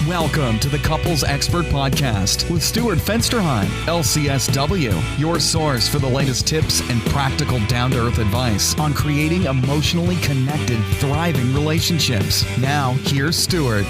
Welcome to the Couples Expert Podcast with Stuart Fensterheim, LCSW, your source for the latest tips and practical down-to-earth advice on creating emotionally connected, thriving relationships. Now, here's Stuart.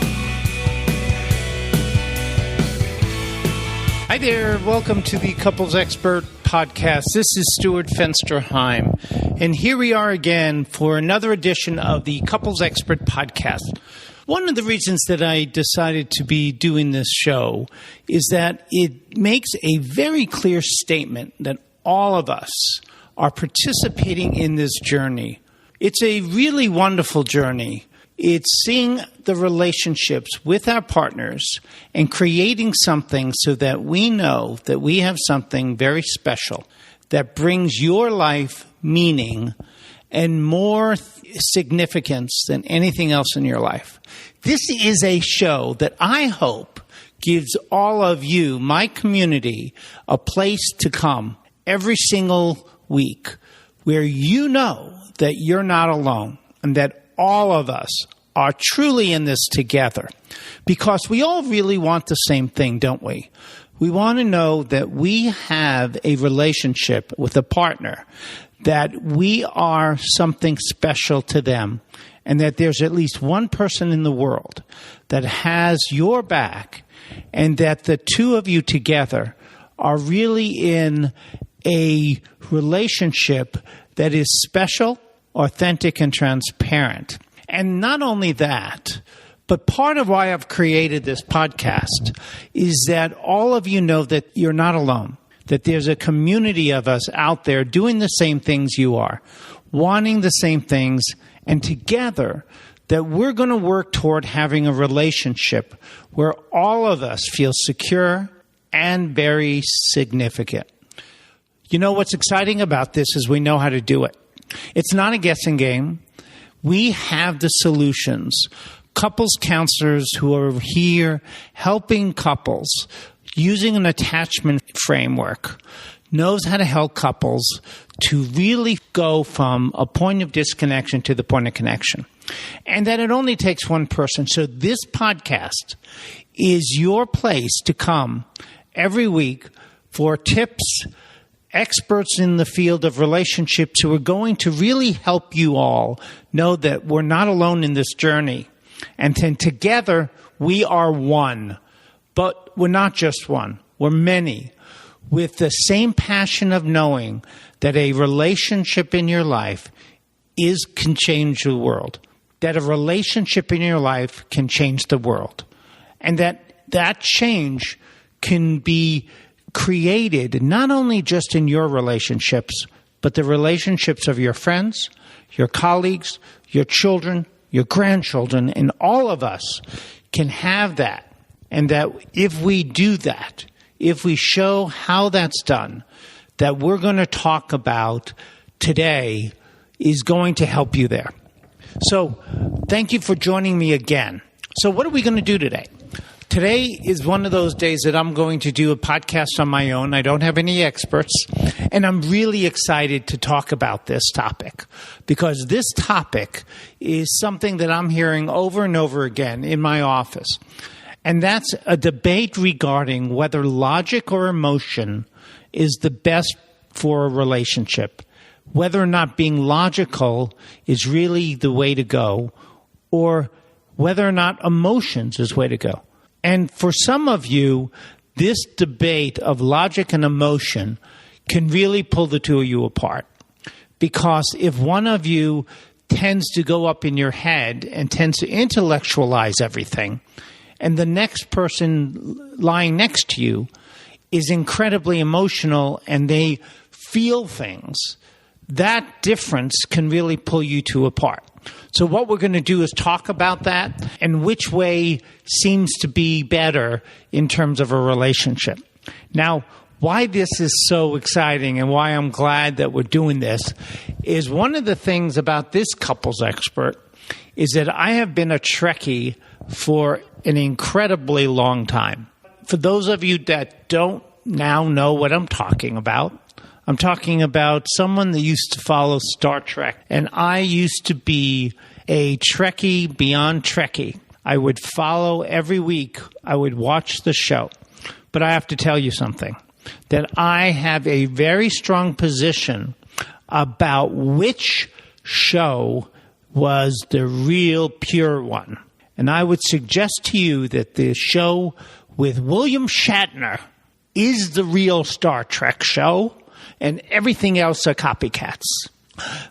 Hi there. Welcome to the Couples Expert Podcast. This is Stuart Fensterheim, and here we are again for another edition of the Couples Expert Podcast. One of the reasons that I decided to be doing this show is that it makes a very clear statement that all of us are participating in this journey. It's a really wonderful journey. It's seeing the relationships with our partners and creating something so that we know that we have something very special that brings your life meaning and more significance than anything else in your life. This is a show that I hope gives all of you, my community, a place to come every single week where you know that you're not alone and that all of us are truly in this together, because we all really want the same thing, don't we? We want to know that we have a relationship with a partner, that we are something special to them, and that there's at least one person in the world that has your back, and that the two of you together are really in a relationship that is special, authentic, and transparent. And not only that, but part of why I've created this podcast is that all of you know that you're not alone, that there's a community of us out there doing the same things you are, wanting the same things, and together that we're going to work toward having a relationship where all of us feel secure and very significant. You know what's exciting about this is we know how to do it. It's not a guessing game. We have the solutions. Couples counselors who are here helping couples using an attachment framework knows how to help couples to really go from a point of disconnection to the point of connection. And that it only takes one person. So this podcast is your place to come every week for tips, experts in the field of relationships who are going to really help you all know that we're not alone in this journey. And then together we are one. But we're not just one. We're many, with the same passion of knowing that a relationship in your life can change the world. That a relationship in your life can change the world. And that change can be created not only just in your relationships, but the relationships of your friends, your colleagues, your children, your grandchildren, and all of us can have that. And that if we do that, if we show how that's done, that we're going to talk about today is going to help you there. So thank you for joining me again. So what are we going to do today? Today is one of those days that I'm going to do a podcast on my own. I don't have any experts, and I'm really excited to talk about this topic because this topic is something that I'm hearing over and over again in my office. And that's a debate regarding whether logic or emotion is the best for a relationship, whether or not being logical is really the way to go, or whether or not emotions is the way to go. And for some of you, this debate of logic and emotion can really pull the two of you apart. Because if one of you tends to go up in your head and tends to intellectualize everything, and the next person lying next to you is incredibly emotional and they feel things, that difference can really pull you two apart. So what we're going to do is talk about that and which way seems to be better in terms of a relationship. Now, why this is so exciting and why I'm glad that we're doing this is one of the things about this couples expert is that I have been a Trekkie for an incredibly long time. For those of you that don't now know what I'm talking about someone that used to follow Star Trek, and I used to be a Trekkie beyond Trekkie. I would follow every week. I would watch the show. But I have to tell you something, that I have a very strong position about which show was the real pure one. And I would suggest to you that the show with William Shatner is the real Star Trek show, and everything else are copycats.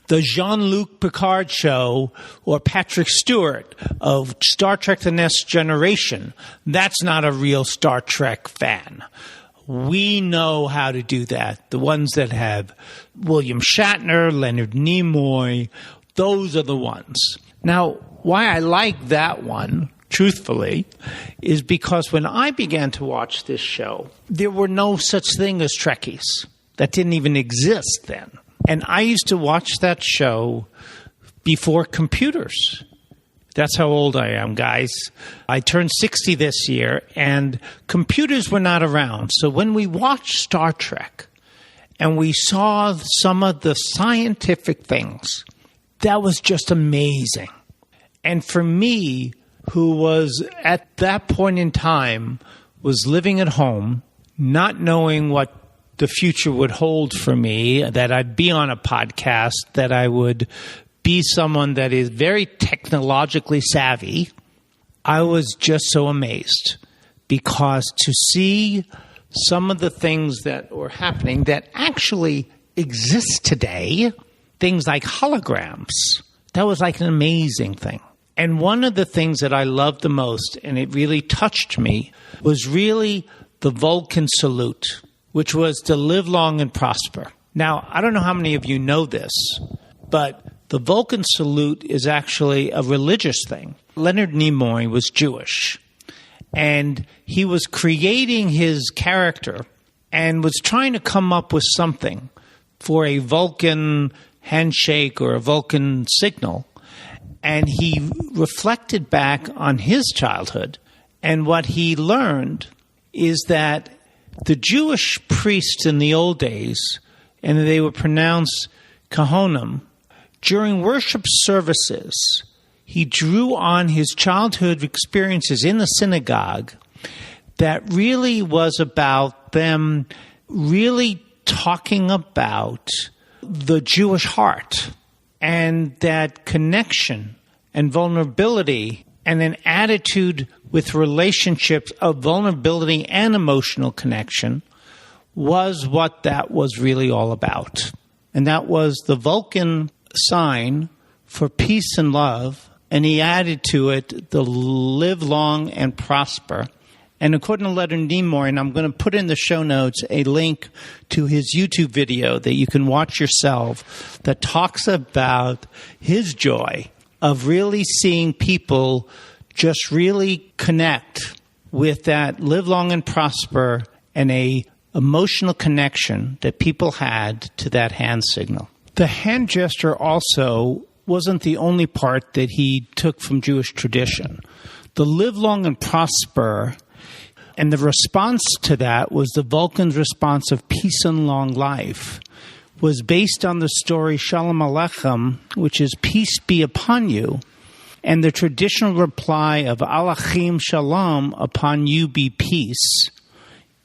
The Jean-Luc Picard show or Patrick Stewart of Star Trek The Next Generation, that's not a real Star Trek fan. We know how to do that. The ones that have William Shatner, Leonard Nimoy, those are the ones. Now, why I like that one, truthfully, is because when I began to watch this show, there were no such thing as Trekkies. That didn't even exist then. And I used to watch that show before computers. That's how old I am, guys. I turned 60 this year, and computers were not around. So when we watched Star Trek and we saw some of the scientific things, that was just amazing. And for me, who was at that point in time, was living at home, not knowing what the future would hold for me, that I'd be on a podcast, that I would be someone that is very technologically savvy, I was just so amazed. Because to see some of the things that were happening that actually exist today, things like holograms, that was like an amazing thing. And one of the things that I loved the most, and it really touched me, was really the Vulcan salute, which was to live long and prosper. Now, I don't know how many of you know this, but the Vulcan salute is actually a religious thing. Leonard Nimoy was Jewish, and he was creating his character and was trying to come up with something for a Vulcan handshake or a Vulcan signal. And he reflected back on his childhood, and what he learned is that the Jewish priests in the old days, and they were pronounced Kohanim, during worship services, he drew on his childhood experiences in the synagogue that really was about them really talking about the Jewish heart and that connection and vulnerability and an attitude with relationships of vulnerability and emotional connection was what that was really all about. And that was the Vulcan sign for peace and love, and he added to it the live long and prosper. And according to Leonard Nimoy, and I'm going to put in the show notes a link to his YouTube video that you can watch yourself that talks about his joy of really seeing people just really connect with that live long and prosper and a emotional connection that people had to that hand signal. The hand gesture also wasn't the only part that he took from Jewish tradition. The live long and prosper, and the response to that was the Vulcan's response of peace and long life, was based on the story Shalom Aleichem, which is peace be upon you, and the traditional reply of Alachim Shalom, upon you be peace,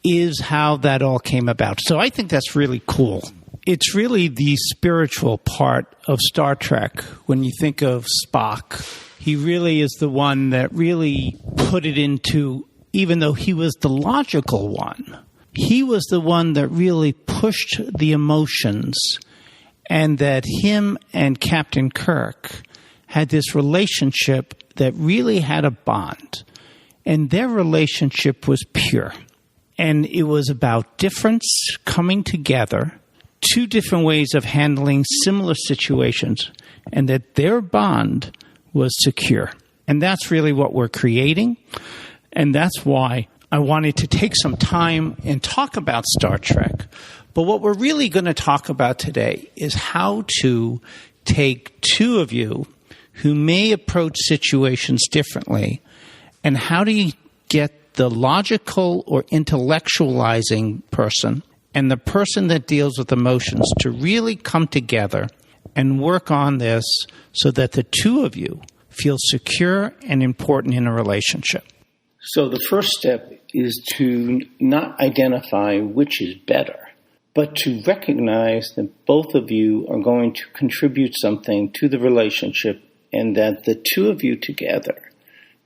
is how that all came about. So I think that's really cool. It's really the spiritual part of Star Trek. When you think of Spock, he really is the one that really put it into, even though he was the logical one, he was the one that really pushed the emotions, and that him and Captain Kirk had this relationship that really had a bond. And their relationship was pure. And it was about difference coming together, two different ways of handling similar situations, and that their bond was secure. And that's really what we're creating. And that's why I wanted to take some time and talk about Star Trek. But what we're really going to talk about today is how to take two of you who may approach situations differently, and how do you get the logical or intellectualizing person and the person that deals with emotions to really come together and work on this so that the two of you feel secure and important in a relationship? So the first step is to not identify which is better, but to recognize that both of you are going to contribute something to the relationship and that the two of you together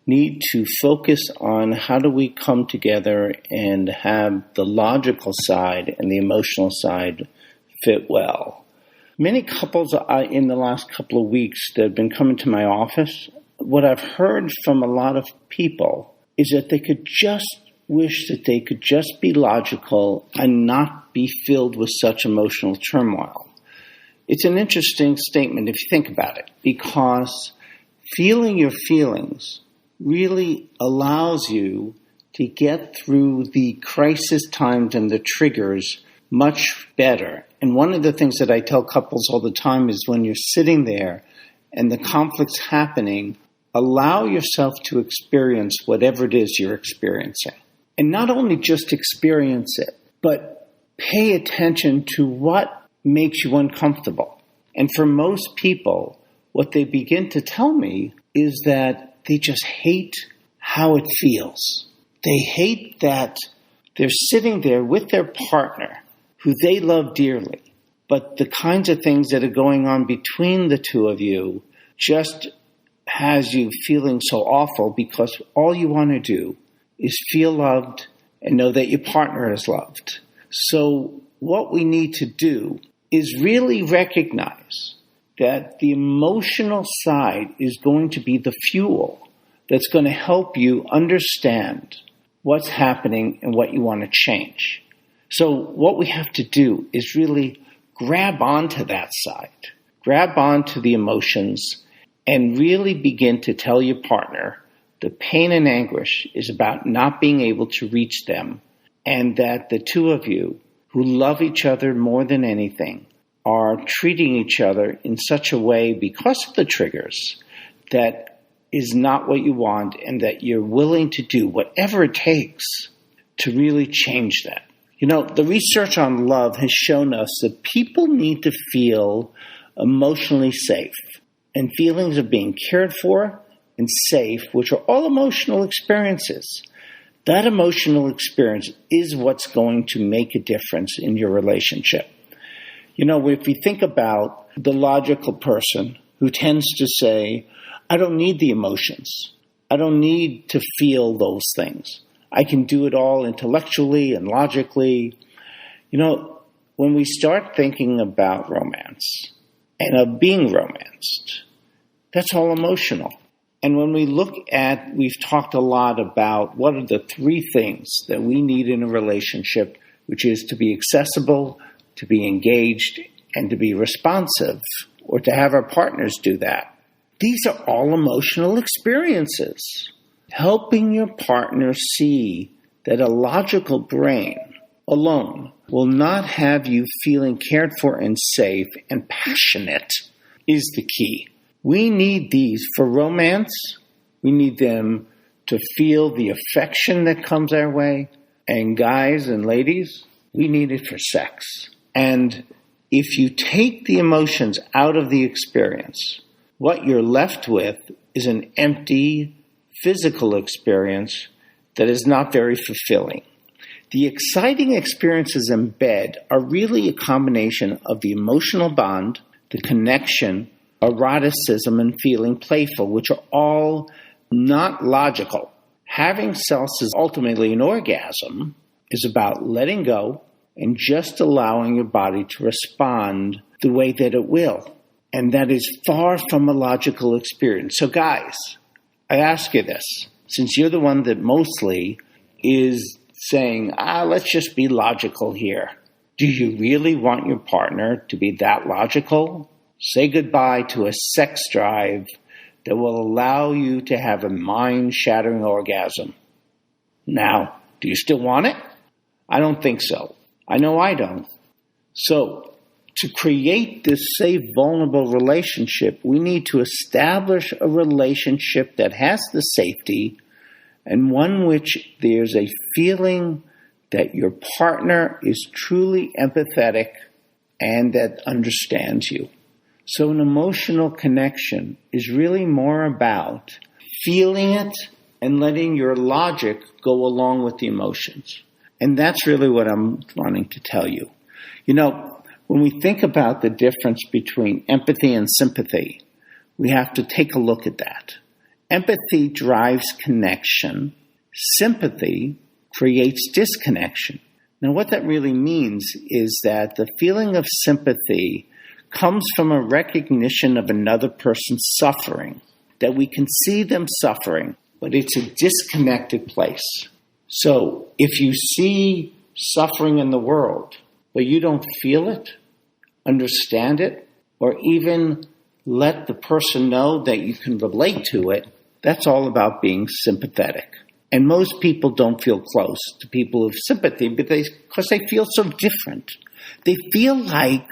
need to focus on how do we come together and have the logical side and the emotional side fit well. Many couples in the last couple of weeks that have been coming to my office, what I've heard from a lot of people is that they could just wish that they could just be logical and not be filled with such emotional turmoil. It's an interesting statement if you think about it, because feeling your feelings really allows you to get through the crisis times and the triggers much better. And one of the things that I tell couples all the time is when you're sitting there and the conflict's happening, allow yourself to experience whatever it is you're experiencing. And not only just experience it, but pay attention to what makes you uncomfortable. And for most people, what they begin to tell me is that they just hate how it feels. They hate that they're sitting there with their partner who they love dearly, but the kinds of things that are going on between the two of you just has you feeling so awful because all you want to do is feel loved and know that your partner is loved. So what we need to do is really recognize that the emotional side is going to be the fuel that's going to help you understand what's happening and what you want to change. So what we have to do is really grab onto that side, grab onto the emotions, and really begin to tell your partner the pain and anguish is about not being able to reach them, and that the two of you who love each other more than anything are treating each other in such a way because of the triggers that is not what you want, and that you're willing to do whatever it takes to really change that. You know, the research on love has shown us that people need to feel emotionally safe, and feelings of being cared for and safe, which are all emotional experiences. That emotional experience is what's going to make a difference in your relationship. You know, if we think about the logical person who tends to say, I don't need the emotions. I don't need to feel those things. I can do it all intellectually and logically. You know, when we start thinking about romance and of being romanced, that's all emotional. And when we look at, we've talked a lot about what are the three things that we need in a relationship, which is to be accessible, to be engaged, and to be responsive, or to have our partners do that. These are all emotional experiences. Helping your partner see that a logical brain alone will not have you feeling cared for and safe and passionate is the key. We need these for romance. We need them to feel the affection that comes our way. And guys and ladies, we need it for sex. And if you take the emotions out of the experience, what you're left with is an empty physical experience that is not very fulfilling. The exciting experiences in bed are really a combination of the emotional bond, the connection, eroticism, and feeling playful, which are all not logical. Having sex is ultimately an orgasm is about letting go and just allowing your body to respond the way that it will. And that is far from a logical experience. So guys, I ask you this, since you're the one that mostly is saying, let's just be logical here. Do you really want your partner to be that logical? Say goodbye to a sex drive that will allow you to have a mind-shattering orgasm. Now, do you still want it? I don't think so. I know I don't. So, to create this safe, vulnerable relationship, we need to establish a relationship that has the safety and one which there's a feeling that your partner is truly empathetic and that understands you. So an emotional connection is really more about feeling it and letting your logic go along with the emotions. And that's really what I'm wanting to tell you. You know, when we think about the difference between empathy and sympathy, we have to take a look at that. Empathy drives connection. Sympathy creates disconnection. Now, what that really means is that the feeling of sympathy comes from a recognition of another person's suffering, that we can see them suffering, but it's a disconnected place. So if you see suffering in the world, but you don't feel it, understand it, or even let the person know that you can relate to it, that's all about being sympathetic. And most people don't feel close to people of sympathy because they feel so different. They feel like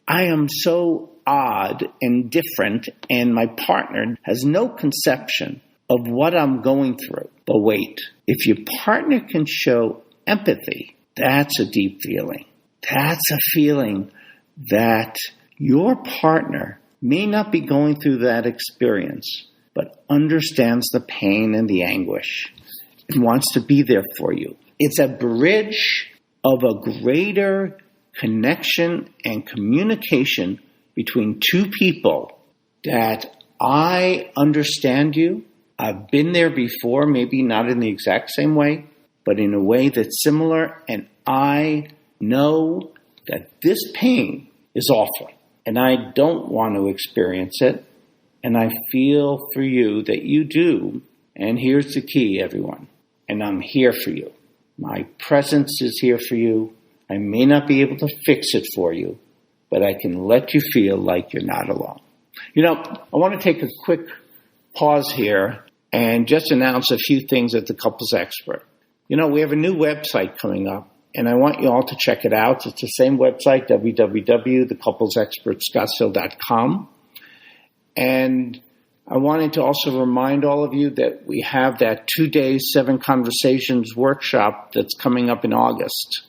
I am so odd and different, and my partner has no conception of what I'm going through. But wait, if your partner can show empathy, that's a deep feeling. That's a feeling that your partner may not be going through that experience, but understands the pain and the anguish and wants to be there for you. It's a bridge of a greater connection and communication between two people that I understand you. I've been there before, maybe not in the exact same way, but in a way that's similar, and I know that this pain is awful, and I don't want to experience it, and I feel for you that you do, and here's the key, everyone, and I'm here for you. My presence is here for you. I may not be able to fix it for you, but I can let you feel like you're not alone. You know, I want to take a quick pause here and just announce a few things at the Couples Expert. You know, we have a new website coming up, and I want you all to check it out. It's the same website, www.thecouplesexpertscottsdale.com. And I wanted to also remind all of you that we have that 2-day 7 Conversations workshop that's coming up in August.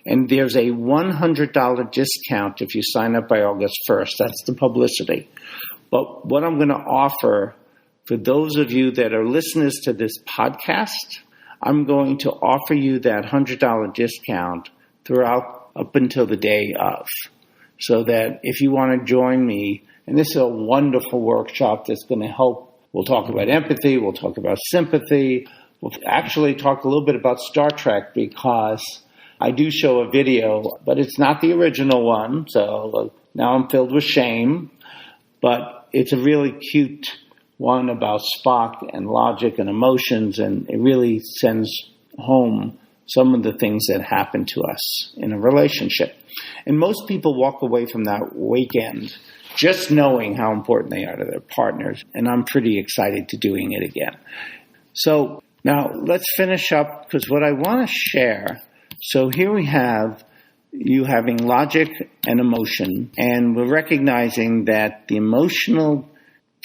And there's a $100 discount if you sign up by August 1st. That's the publicity. But what I'm going to offer for those of you that are listeners to this podcast, I'm going to offer you that $100 discount throughout up until the day of. So that if you want to join me, and this is a wonderful workshop that's going to help. We'll talk about empathy. We'll talk about sympathy. We'll actually talk a little bit about Star Trek because I do show a video, but it's not the original one. So now I'm filled with shame. But it's a really cute one about Spock and logic and emotions, and it really sends home some of the things that happen to us in a relationship. And most people walk away from that weekend just knowing how important they are to their partners, and I'm pretty excited to doing it again. So now let's finish up, because what I want to share, so here we have you having logic and emotion, and we're recognizing that the emotional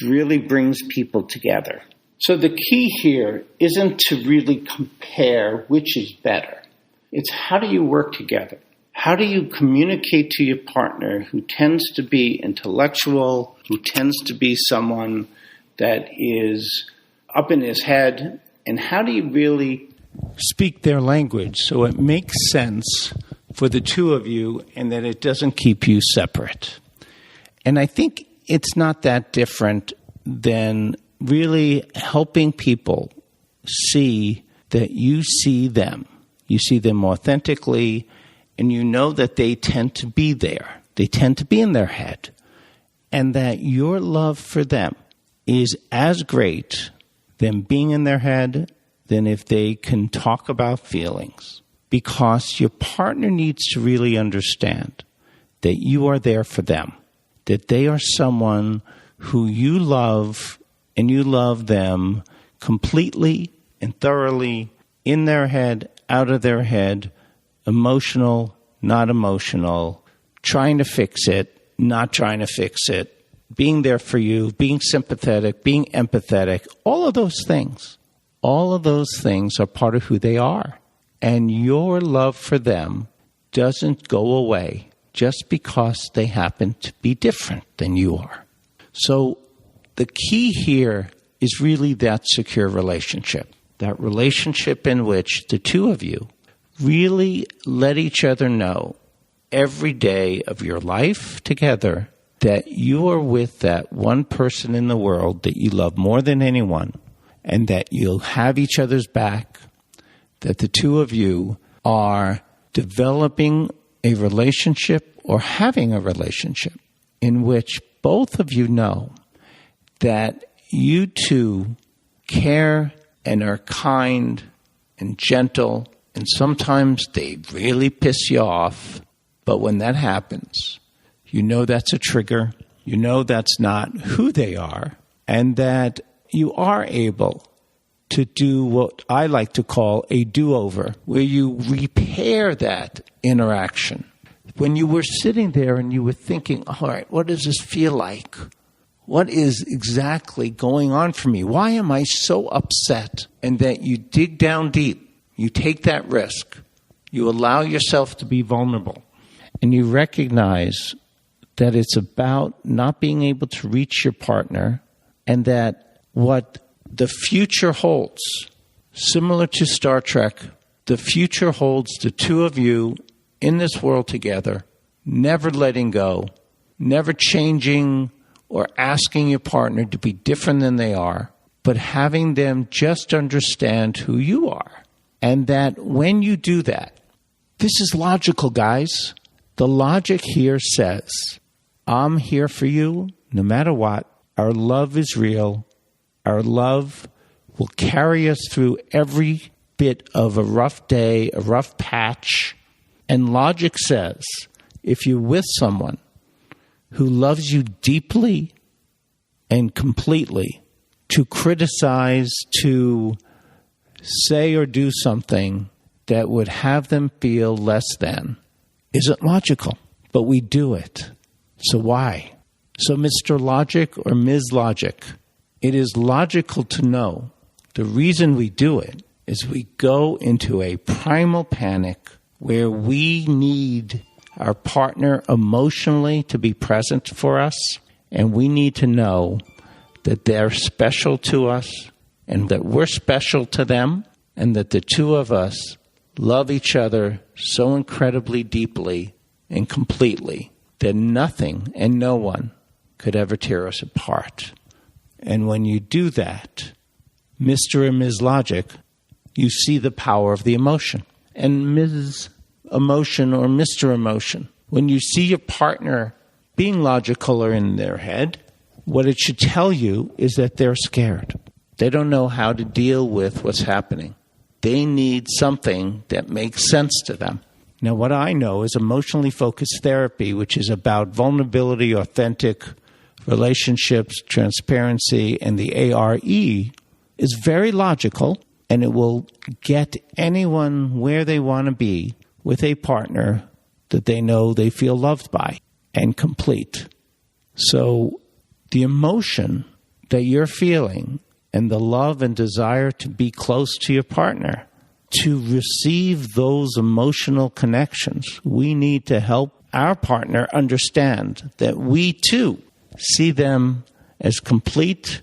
really brings people together. So the key here isn't to really compare which is better. It's how do you work together? How do you communicate to your partner who tends to be intellectual, who tends to be someone that is up in his head, and how do you really speak their language so it makes sense for the two of you and that it doesn't keep you separate? And I think it's not that different than really helping people see that you see them. You see them authentically, and you know that they tend to be there. They tend to be in their head. And that your love for them is as great than being in their head than if they can talk about feelings. Because your partner needs to really understand that you are there for them. That they are someone who you love, and you love them completely and thoroughly, in their head, out of their head, emotional, not emotional, trying to fix it, not trying to fix it, being there for you, being sympathetic, being empathetic, all of those things are part of who they are. And your love for them doesn't go away just because they happen to be different than you are. So the key here is really that secure relationship, that relationship in which the two of you really let each other know every day of your life together that you are with that one person in the world that you love more than anyone, and that you'll have each other's back, that the two of you are developing a relationship or having a relationship in which both of you know that you two care and are kind and gentle, and sometimes they really piss you off. But when that happens, you know that's a trigger, you know that's not who they are, and that you are able to do what I like to call a do-over, where you repair that interaction. When you were sitting there and you were thinking, all right, what does this feel like? What is exactly going on for me? Why am I so upset? And that you dig down deep, you take that risk, you allow yourself to be vulnerable, and you recognize that it's about not being able to reach your partner, and that what the future holds, similar to Star Trek, the future holds the two of you in this world together, never letting go, never changing or asking your partner to be different than they are, but having them just understand who you are. And that when you do that, this is logical, guys. The logic here says, I'm here for you no matter what. Our love is real. Our love will carry us through every bit of a rough day, a rough patch. And logic says, if you're with someone who loves you deeply and completely, to criticize, to say or do something that would have them feel less than isn't logical, but we do it. So why? So Mr. Logic or Ms. Logic, it is logical to know the reason we do it is we go into a primal panic where we need our partner emotionally to be present for us, and we need to know that they're special to us and that we're special to them, and that the two of us love each other so incredibly deeply and completely that nothing and no one could ever tear us apart. And when you do that, Mr. and Ms. Logic, you see the power of the emotion. And Ms. Emotion or Mr. Emotion, when you see your partner being logical or in their head, what it should tell you is that they're scared. They don't know how to deal with what's happening. They need something that makes sense to them. Now, what I know is emotionally focused therapy, which is about vulnerability, authentic relationships, transparency, and the ARE, is very logical, and it will get anyone where they want to be with a partner that they know they feel loved by and complete. So the emotion that you're feeling and the love and desire to be close to your partner, to receive those emotional connections, we need to help our partner understand that we too see them as complete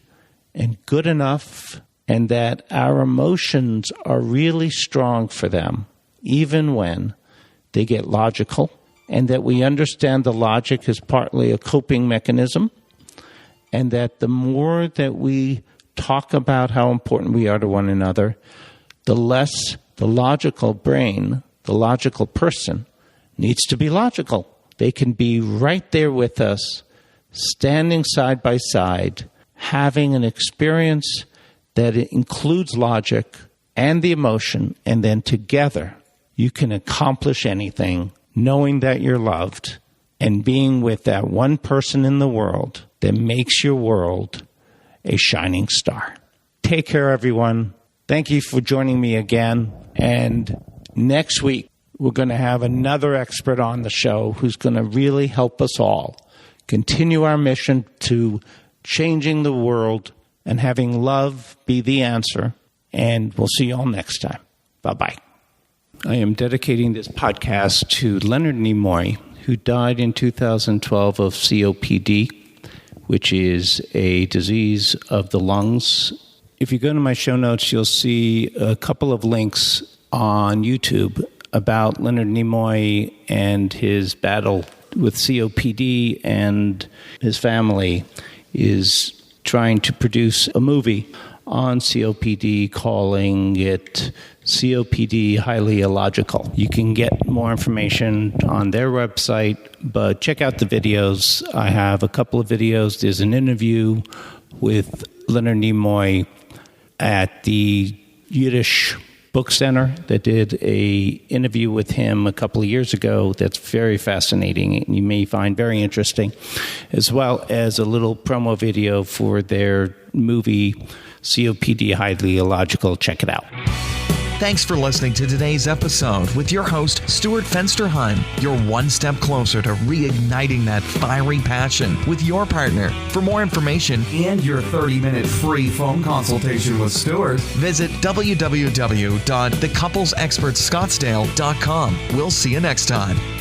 and good enough, and that our emotions are really strong for them, even when they get logical, and that we understand the logic is partly a coping mechanism, and that the more that we talk about how important we are to one another, the less the logical brain, the logical person, needs to be logical. They can be right there with us, standing side by side, having an experience that includes logic and the emotion, and then together you can accomplish anything, knowing that you're loved and being with that one person in the world that makes your world a shining star. Take care, everyone. Thank you for joining me again. And next week, we're going to have another expert on the show who's going to really help us all continue our mission to changing the world and having love be the answer. And we'll see you all next time. Bye-bye. I am dedicating this podcast to Leonard Nimoy, who died in 2012 of COPD, which is a disease of the lungs. If you go to my show notes, you'll see a couple of links on YouTube about Leonard Nimoy and his battle with COPD, and his family is trying to produce a movie on COPD, calling it COPD Highly Illogical. You can get more information on their website, but check out the videos. I have a couple of videos. There's an interview with Leonard Nimoy at the Yiddish Book Center that did a interview with him a couple of years ago that's very fascinating and you may find very interesting, as well as a little promo video for their movie COPD Highly Illogical. Check it out. Thanks for listening to today's episode with your host, Stuart Fensterheim. You're one step closer to reigniting that fiery passion with your partner. For more information and your 30-minute free phone consultation with Stuart, visit www.thecouplesexpertscottsdale.com. We'll see you next time.